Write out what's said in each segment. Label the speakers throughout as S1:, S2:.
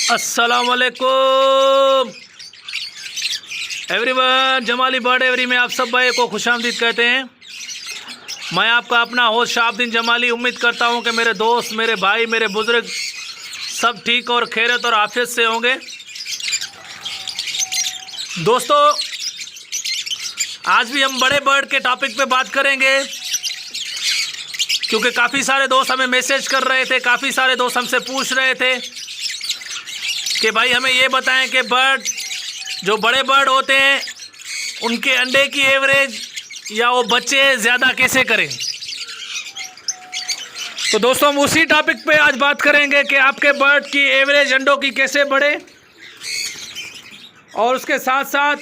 S1: अस्सलाम वालेकुम everyone, Jamali bird every में आप सब भाई को खुशामदीद कहते हैं। मैं आपका अपना होस्ट शाहबुद्दीन जमाली उम्मीद करता हूं कि मेरे दोस्त, मेरे भाई, मेरे बुजुर्ग सब ठीक और खैरियत और आफियत से होंगे। दोस्तों, आज भी हम बड़े बर्ड के टॉपिक पे बात करेंगे, क्योंकि काफ़ी सारे दोस्त हमें मैसेज कर रहे थे, काफ़ी सारे दोस्त हमसे पूछ रहे थे कि भाई हमें ये बताएं कि बर्ड जो बड़े बर्ड होते हैं उनके अंडे की एवरेज या वो बच्चे ज़्यादा कैसे करें। तो दोस्तों, हम उसी टॉपिक पे आज बात करेंगे कि आपके बर्ड की एवरेज अंडों की कैसे बढ़े, और उसके साथ साथ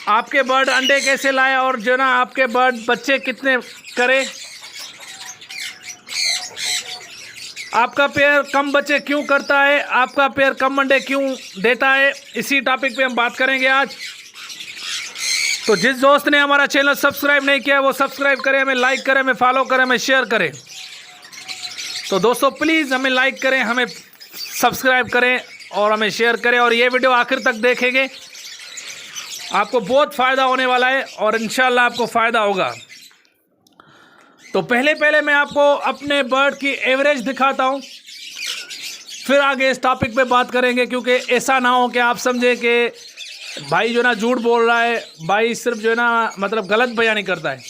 S1: आपके बर्ड अंडे कैसे लाए, और जो ना आपके बर्ड बच्चे कितने करे। आपका पेयर कम बच्चे क्यों करता है, आपका पेयर कम अंडे क्यों देता है, इसी टॉपिक पे हम बात करेंगे आज। तो जिस दोस्त ने हमारा चैनल सब्सक्राइब नहीं किया वो सब्सक्राइब करें, हमें लाइक करें, हमें फॉलो करें, हमें शेयर करें। तो दोस्तों प्लीज़ हमें लाइक करें, हमें सब्सक्राइब करें और हमें शेयर करें, और ये वीडियो आखिर तक देखेंगे, आपको बहुत फ़ायदा होने वाला है और इंशाल्लाह आपको फ़ायदा होगा। तो पहले मैं आपको अपने बर्ड की एवरेज दिखाता हूँ, फिर आगे इस टॉपिक पे बात करेंगे, क्योंकि ऐसा ना हो कि आप समझे कि भाई जो ना झूठ बोल रहा है, भाई सिर्फ जो ना मतलब गलत बयानी करता है।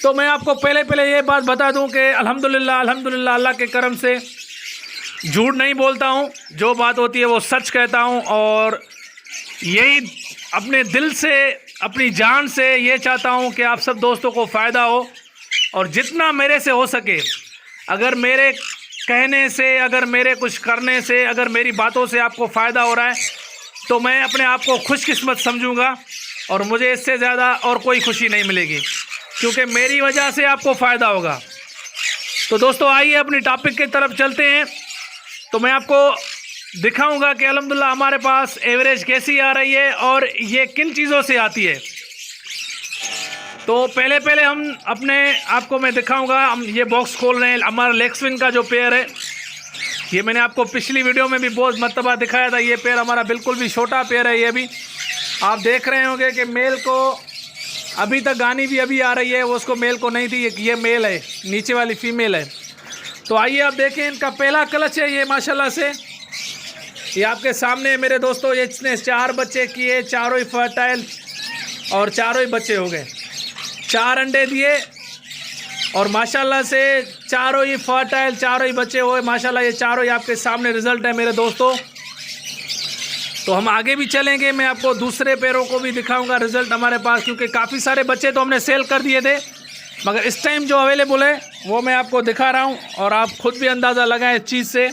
S1: तो मैं आपको पहले ये बात बता दूं कि अल्हम्दुलिल्लाह अल्लाह के करम से झूठ नहीं बोलता हूं, जो बात होती है वो सच कहता हूं, और यही अपने दिल से, अपनी जान से ये चाहता हूं कि आप सब दोस्तों को फ़ायदा हो, और जितना मेरे से हो सके, अगर मेरे कहने से, अगर मेरे कुछ करने से, अगर मेरी बातों से आपको फ़ायदा हो रहा है तो मैं अपने आप को खुशकिस्मत समझूंगा, और मुझे इससे ज़्यादा और कोई खुशी नहीं मिलेगी, क्योंकि मेरी वजह से आपको फ़ायदा होगा। तो दोस्तों आइए अपनी टॉपिक की तरफ चलते हैं। तो मैं आपको दिखाऊंगा कि अल्हम्दुलिल्लाह हमारे पास एवरेज कैसी आ रही है और ये किन चीज़ों से आती है। तो पहले हम अपने आपको मैं दिखाऊंगा, हम ये बॉक्स खोल रहे हैं। हमारा लेक्सविन का जो पेयर है, ये मैंने आपको पिछली वीडियो में भी बहुत मर्तबा दिखाया था। ये पेयर हमारा बिल्कुल भी छोटा पेयर है। ये भी आप देख रहे होंगे कि मेल को अभी तक गानी भी अभी आ रही है, वो उसको मेल को नहीं थी। ये मेल है, नीचे वाली फीमेल है। तो आइए आप देखें, इनका पहला क्लच है ये माशाल्लाह से, ये आपके सामने है मेरे दोस्तों। ये इसने 4 बच्चे किए, चारों ही फर्टाइल और चारों ही बच्चे हो गए, 4 अंडे दिए, और माशाल्लाह से चारों ही फर्टाइल, चारों ही बच्चे हुए माशाल्लाह। ये चारों ही आपके सामने रिज़ल्ट है मेरे दोस्तों। तो हम आगे भी चलेंगे, मैं आपको दूसरे पेयरों को भी दिखाऊंगा रिज़ल्ट हमारे पास, क्योंकि काफ़ी सारे बच्चे तो हमने सेल कर दिए थे, मगर इस टाइम जो अवेलेबल है वो मैं आपको दिखा रहा हूँ, और आप खुद भी अंदाज़ा लगाएं इस चीज़ से।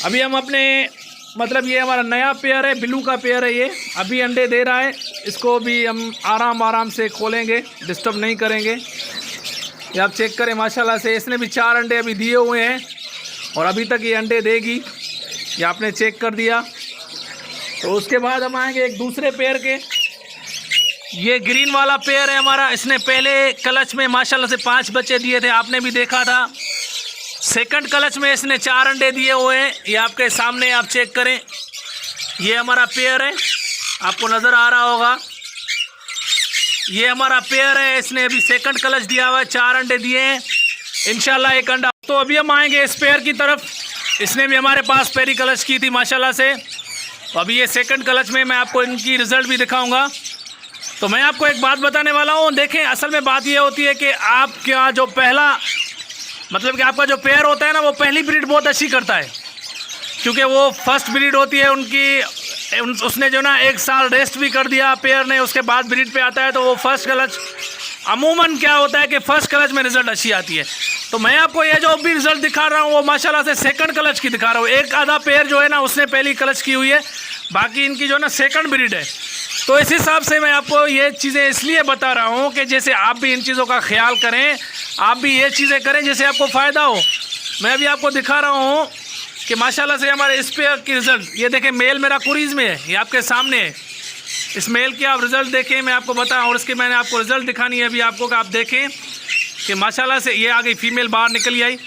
S1: अभी हम अपने मतलब ये हमारा नया पेयर है, ब्लू का पेयर है, ये अभी अंडे दे रहा है। इसको भी हम आराम से खोलेंगे, डिस्टर्ब नहीं करेंगे। ये आप चेक करें माशाल्लाह से, इसने भी 4 अंडे अभी दिए हुए हैं, और अभी तक ये अंडे देगी, ये आपने चेक कर दिया। तो उसके बाद हम आएंगे एक दूसरे पेयर के। ये ग्रीन वाला पेयर है हमारा, इसने पहले क्लच में माशाल्लाह से 5 बच्चे दिए थे, आपने भी देखा था। सेकंड क्लच में इसने 4 अंडे दिए हुए हैं, ये आपके सामने, आप चेक करें। ये हमारा पेयर है, आपको नज़र आ रहा होगा, ये हमारा पेयर है। इसने अभी सेकंड क्लच दिया हुआ है, 4 अंडे दिए हैं, इंशाल्लाह 1 अंडा। तो अभी हम आएंगे इस पेयर की तरफ। इसने भी हमारे पास पहली क्लच की थी माशाल्लाह से, तो अभी ये सेकंड क्लच में मैं आपको इनकी रिज़ल्ट भी दिखाऊँगा। तो मैं आपको एक बात बताने वाला हूँ, देखें असल में बात ये होती है कि आपका जो पहला मतलब कि आपका जो पेयर होता है ना, वो पहली ब्रीड बहुत अच्छी करता है, क्योंकि वो फर्स्ट ब्रीड होती है उनकी। उसने जो ना 1 साल रेस्ट भी कर दिया पेयर ने, उसके बाद ब्रीड पे आता है, तो वो फर्स्ट क्लच अमूमन क्या होता है कि फर्स्ट क्लच में रिज़ल्ट अच्छी आती है। तो मैं आपको ये जो भी रिज़ल्ट दिखा रहा हूँ वो माशाल्लाह से सेकंड क्लच की दिखा रहा हूँ। एक आधा पेयर जो है ना उसने पहली क्लच की हुई है, बाकी इनकी जो ना सेकंड ब्रीड है। तो इस हिसाब से मैं आपको ये चीज़ें इसलिए बता रहा हूँ कि जैसे आप भी इन चीज़ों का ख्याल करें, आप भी ये चीज़ें करें जैसे आपको फ़ायदा हो। मैं अभी आपको दिखा रहा हूँ कि माशाल्लाह से हमारे इस पेयर की रिज़ल्ट, ये देखें मेल मेरा कुरीज़ में है, ये आपके सामने है। इस मेल की आप रिज़ल्ट देखें, मैं आपको बताऊँ, और इसके मैंने आपको रिज़ल्ट दिखानी है अभी आपको, कि आप देखें कि माशाल्लाह से ये आ गई फीमेल, बाहर निकल आई।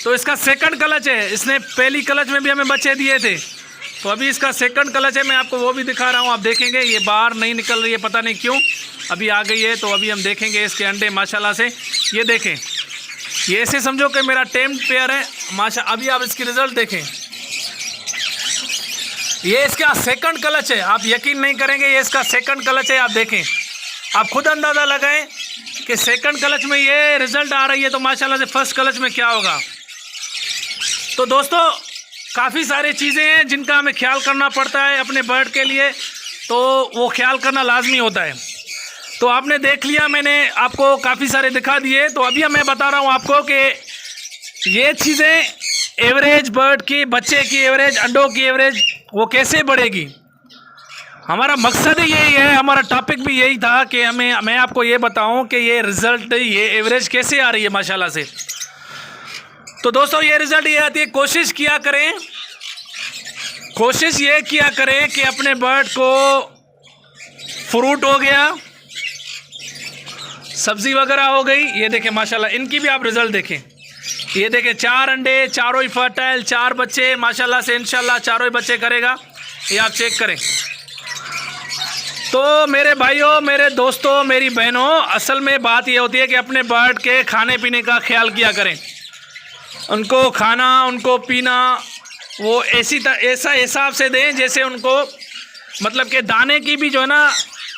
S1: तो इसका सेकंड क्लच है, इसने पहली क्लच में भी हमें बच्चे दिए थे, तो अभी इसका सेकंड क्लच है, मैं आपको वो भी दिखा रहा हूँ। आप देखेंगे ये बाहर नहीं निकल रही है, पता नहीं क्यों, अभी आ गई है। तो अभी हम देखेंगे इसके अंडे माशाल्लाह से। ये देखें, ये ऐसे समझो कि मेरा टेम पेयर है माशा। अभी आप इसकी रिज़ल्ट देखें, ये इसका सेकंड क्लच है, आप यकीन नहीं करेंगे, ये इसका सेकंड क्लच है। आप देखें, आप खुद अंदाज़ा लगाएं कि सेकंड क्लच में ये रिज़ल्ट आ रही है, तो माशाल्लाह से फर्स्ट क्लच में क्या होगा। तो दोस्तों काफ़ी सारी चीज़ें हैं जिनका हमें ख्याल करना पड़ता है अपने बर्ड के लिए, तो वो ख्याल करना लाजमी होता है। तो आपने देख लिया, मैंने आपको काफ़ी सारे दिखा दिए। तो अभी मैं बता रहा हूँ आपको कि ये चीज़ें एवरेज बर्ड की, बच्चे की एवरेज, अंडों की एवरेज वो कैसे बढ़ेगी। हमारा मकसद ही यही है, हमारा टॉपिक भी यही था कि मैं आपको ये बताऊं कि ये रिज़ल्ट, ये एवरेज कैसे आ रही है माशाल्लाह से। तो दोस्तों ये रिज़ल्ट ये आती है, कोशिश किया करें, कोशिश ये किया करें कि अपने बर्ड को फ्रूट हो गया, सब्ज़ी वगैरह हो गई, ये देखें माशाल्लाह, इनकी भी आप रिज़ल्ट देखें। ये देखें 4 अंडे, चारों ही फर्टाइल, 4 बच्चे माशाल्लाह से, इंशाल्लाह चारों ही बच्चे करेगा, ये आप चेक करें। तो मेरे भाइयों, मेरे दोस्तों, मेरी बहनों, असल में बात ये होती है कि अपने बर्ड के खाने पीने का ख्याल किया करें। उनको खाना, उनको पीना वो ऐसा हिसाब से दें जैसे उनको, मतलब कि दाने की भी जो है ना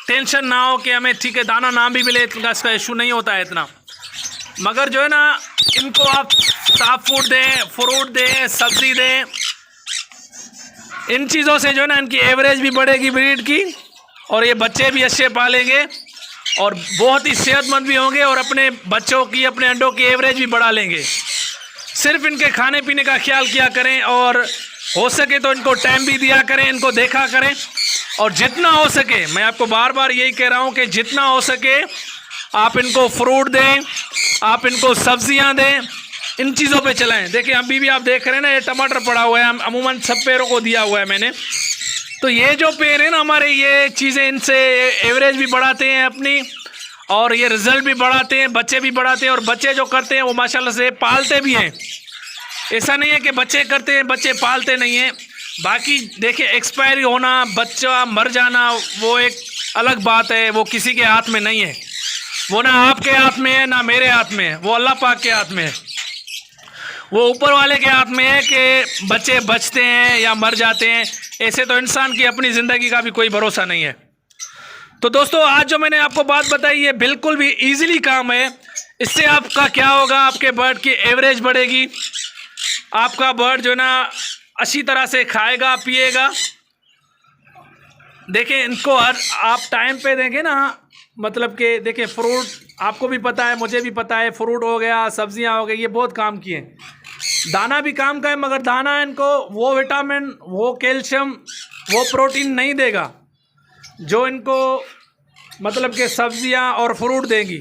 S1: टेंशन ना हो कि हमें ठीक है दाना ना भी मिले, इसका इशू नहीं होता है इतना। मगर जो है ना इनको आप साफ फूड दें, फ्रूट दें, सब्ज़ी दें, इन चीज़ों से जो है ना इनकी एवरेज भी बढ़ेगी ब्रीड की, और ये बच्चे भी अच्छे पालेंगे और बहुत ही सेहतमंद भी होंगे, और अपने बच्चों की, अपने अंडों की एवरेज भी बढ़ा लेंगे। सिर्फ इनके खाने पीने का ख्याल किया करें, और हो सके तो इनको टाइम भी दिया करें, इनको देखा करें, और जितना हो सके, मैं आपको बार बार यही कह रहा हूँ कि जितना हो सके आप इनको फ्रूट दें, आप इनको सब्जियां दें, इन चीज़ों पे चलाएं। देखिए अभी भी आप देख रहे हैं ना, ये टमाटर पड़ा हुआ है, अमूमन सब पेड़ों को दिया हुआ है मैंने। तो ये जो पेड़ है ना हमारे, ये चीज़ें इनसे एवरेज भी बढ़ाते हैं अपनी, और ये रिज़ल्ट भी बढ़ाते हैं, बच्चे भी बढ़ाते हैं, और बच्चे जो करते हैं वो माशाल्लाह से पालते भी हैं। ऐसा नहीं है कि बच्चे करते हैं बच्चे पालते नहीं हैं। बाकी देखिए एक्सपायरी होना, बच्चा मर जाना, वो एक अलग बात है, वो किसी के हाथ में नहीं है, वो ना आपके हाथ में है ना मेरे हाथ में है, वो अल्लाह पाक के हाथ में है, वो ऊपर वाले के हाथ में है कि बच्चे बचते हैं या मर जाते हैं। ऐसे तो इंसान की अपनी ज़िंदगी का भी कोई भरोसा नहीं है। तो दोस्तों आज जो मैंने आपको बात बताई ये बिल्कुल भी ईजिली काम है। इससे आपका क्या होगा, आपके बर्ड की एवरेज बढ़ेगी, आपका बर्ड जो ना अच्छी तरह से खाएगा पिएगा। देखिए इनको हर आप टाइम पे देंगे ना, मतलब कि देखिए फ्रूट, आपको भी पता है, मुझे भी पता है, फ्रूट हो गया, सब्जियां हो गई, ये बहुत काम किए। दाना भी काम का है, मगर दाना इनको वो विटामिन, वो कैल्शियम, वो प्रोटीन नहीं देगा जो इनको मतलब कि सब्जियां और फ्रूट देंगी।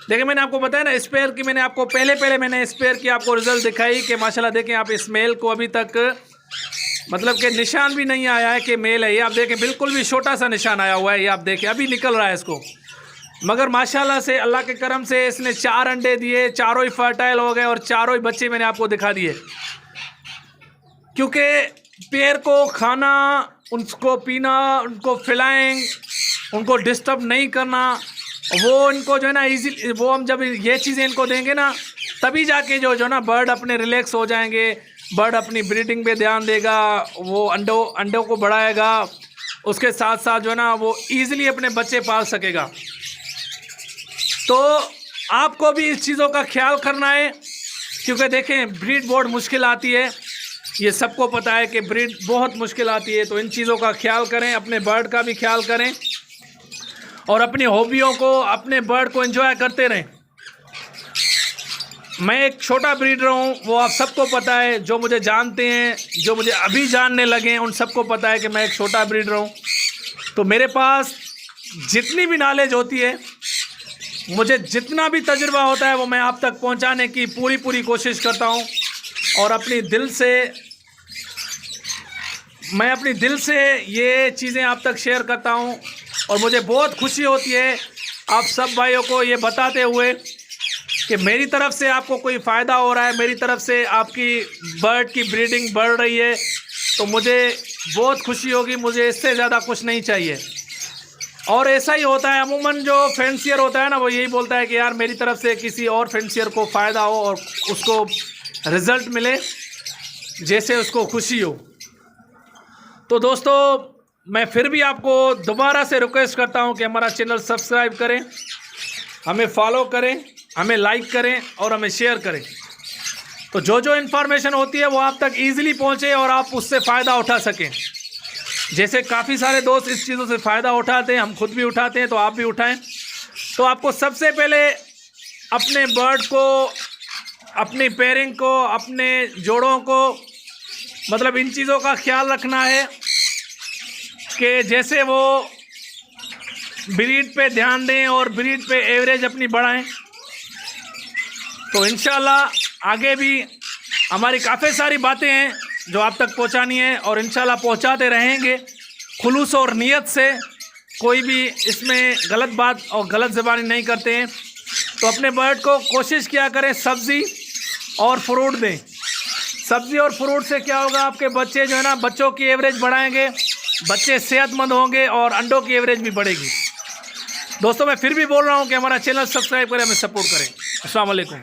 S1: देखिए मैंने आपको बताया ना स्पेयर की, मैंने आपको पहले मैंने स्पेयर की आपको रिज़ल्ट दिखाई कि माशाल्लाह देखें आप, इस मेल को अभी तक मतलब कि निशान भी नहीं आया है कि मेल है। ये आप देखें बिल्कुल भी छोटा सा निशान आया हुआ है, ये आप देखें अभी निकल रहा है इसको। मगर माशाल्लाह से अल्लाह के करम से इसने 4 अंडे दिए, चारों ही फर्टाइल हो गए, और चारों ही बच्चे मैंने आपको दिखा दिए। क्योंकि पेड़ को खाना, उनको पीना, उनको खिलाएं, उनको डिस्टर्ब नहीं करना, वो इनको जो है ना इजी, वो हम जब ये चीज़ें इनको देंगे ना तभी जाके जो ना बर्ड अपने रिलैक्स हो जाएंगे, बर्ड अपनी ब्रीडिंग पे ध्यान देगा, वो अंडों को बढ़ाएगा, उसके साथ साथ जो है ना वो ईज़िली अपने बच्चे पाल सकेगा। तो आपको भी इस चीज़ों का ख्याल करना है, क्योंकि देखें ब्रीड बहुत मुश्किल आती है, ये सबको पता है कि ब्रीड बहुत मुश्किल आती है। तो इन चीज़ों का ख्याल करें, अपने बर्ड का भी ख्याल करें, और अपनी हॉबियों को, अपने बर्ड को एंजॉय करते रहें। मैं एक छोटा ब्रीडर हूँ, वो आप सबको पता है, जो मुझे जानते हैं, जो मुझे अभी जानने लगे हैं, उन सबको पता है कि मैं एक छोटा ब्रीडर हूँ। तो मेरे पास जितनी भी नॉलेज होती है, मुझे जितना भी तजुर्बा होता है, वो मैं आप तक पहुँचाने की पूरी कोशिश करता हूँ, और मैं अपनी दिल से ये चीज़ें आप तक शेयर करता हूँ। और मुझे बहुत खुशी होती है आप सब भाइयों को ये बताते हुए कि मेरी तरफ से आपको कोई फ़ायदा हो रहा है, मेरी तरफ से आपकी बर्ड की ब्रीडिंग बढ़ रही है, तो मुझे बहुत खुशी होगी। मुझे इससे ज़्यादा कुछ नहीं चाहिए। और ऐसा ही होता है, अमूमन जो फैंसियर होता है ना, वो यही बोलता है कि यार मेरी तरफ से किसी और फैंसियर को फ़ायदा हो और उसको रिज़ल्ट मिले जैसे उसको खुशी हो। तो दोस्तों, मैं फिर भी आपको दोबारा से रिक्वेस्ट करता हूं कि हमारा चैनल सब्सक्राइब करें, हमें फॉलो करें, हमें लाइक करें और हमें शेयर करें। तो जो जो इन्फॉर्मेशन होती है वो आप तक ईजिली पहुंचे और आप उससे फ़ायदा उठा सकें। जैसे काफ़ी सारे दोस्त इस चीज़ों से फ़ायदा उठाते हैं, हम खुद भी उठाते हैं, तो आप भी उठाएं। तो आपको सबसे पहले अपने बर्ड को, अपनी पेयरिंग को, अपने जोड़ों को, मतलब इन चीज़ों का ख्याल रखना है कि जैसे वो ब्रीड पे ध्यान दें और ब्रीड पे एवरेज अपनी बढ़ाएं। तो इंशाल्लाह आगे भी हमारी काफ़ी सारी बातें हैं जो आप तक पहुंचानी है और इंशाल्लाह पहुंचाते रहेंगे खुलूस और नियत से। कोई भी इसमें गलत बात और गलत ज़बानी नहीं करते हैं। तो अपने बर्ड को कोशिश किया करें सब्ज़ी और फ्रूट दें। सब्ज़ी और फ्रूट से क्या होगा, आपके बच्चे जो है ना, बच्चों की एवरेज बढ़ाएंगे, बच्चे सेहतमंद होंगे और अंडों की एवरेज भी बढ़ेगी। दोस्तों, मैं फिर भी बोल रहा हूँ कि हमारा चैनल सब्सक्राइब करें, हमें सपोर्ट करें। अस्सलाम वालेकुम।